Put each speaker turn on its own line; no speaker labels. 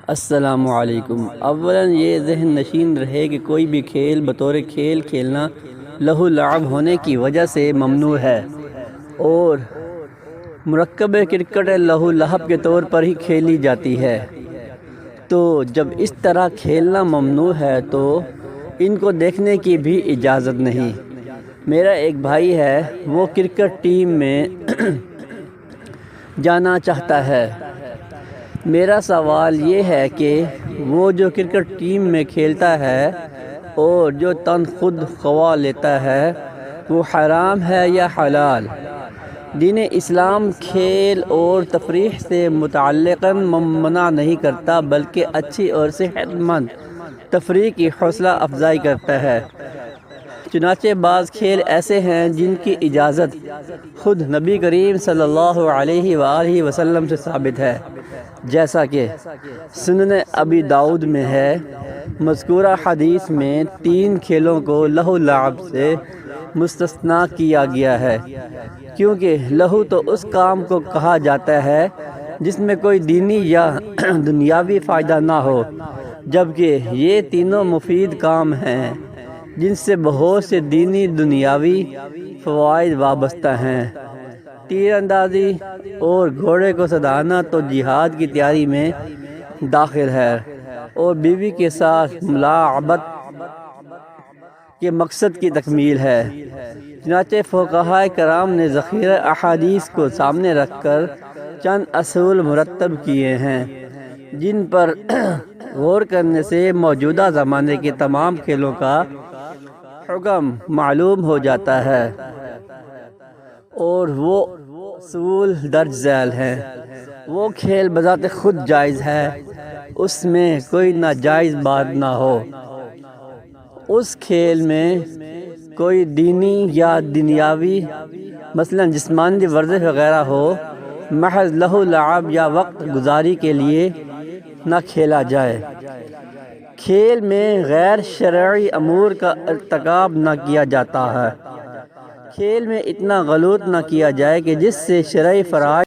السلام علیکم۔ اولاً یہ ذہن نشین رہے کہ کوئی بھی کھیل بطور کھیل کھیلنا لہو لعب ہونے کی وجہ سے ممنوع ہے، اور مرکب کرکٹ لہو لعب کے طور پر ہی کھیلی جاتی ہے۔ تو جب اس طرح کھیلنا ممنوع ہے تو ان کو دیکھنے کی بھی اجازت نہیں۔ میرا ایک بھائی ہے، وہ کرکٹ ٹیم میں جانا چاہتا ہے۔ میرا سوال یہ ہے کہ وہ جو کرکٹ ٹیم میں کھیلتا ہے اور جو تنخواہ لیتا ہے وہ حرام ہے یا حلال؟ دین اسلام کھیل اور تفریح سے متعلقاً منع نہیں کرتا، بلکہ اچھی اور صحت مند تفریح کی حوصلہ افزائی کرتا ہے۔ چنانچہ بعض کھیل ایسے ہیں جن کی اجازت خود نبی کریم صلی اللہ علیہ وآلہ وسلم سے ثابت ہے، جیسا کہ سنن ابی داؤد میں ہے۔ مذکورہ حدیث میں 3 کھیلوں کو لہو لعب سے مستثنیٰ کیا گیا ہے، کیونکہ لہو تو اس کام کو کہا جاتا ہے جس میں کوئی دینی یا دنیاوی فائدہ نہ ہو، جبکہ یہ تینوں مفید کام ہیں جن سے بہت سے دینی دنیاوی فوائد وابستہ ہیں۔ تیر اندازی اور گھوڑے کو سدھارنا تو جہاد کی تیاری میں داخل ہے، اور بیوی کے ساتھ ملاعبت کے مقصد کی تکمیل ہے۔ چنانچہ فقہائے کرام نے ذخیرہ احادیث کو سامنے رکھ کر چند اصول مرتب کیے ہیں جن پر غور کرنے سے موجودہ زمانے کے تمام کھیلوں کا حکم معلوم ہو جاتا ہے، اور وہ اصول درج ذیل ہیں۔ وہ کھیل بذات خود جائز ہے، اس میں کوئی ناجائز بات نہ ہو۔ اس کھیل میں کوئی دینی یا دنیاوی مثلاً جسمانی ورزش وغیرہ ہو، محض لہو لعب یا وقت گزاری کے لیے نہ کھیلا جائے۔ کھیل میں غیر شرعی امور کا ارتکاب نہ کیا جاتا ہے۔ کھیل میں اتنا غلط نہ کیا جائے کہ جس سے شرعی فرائض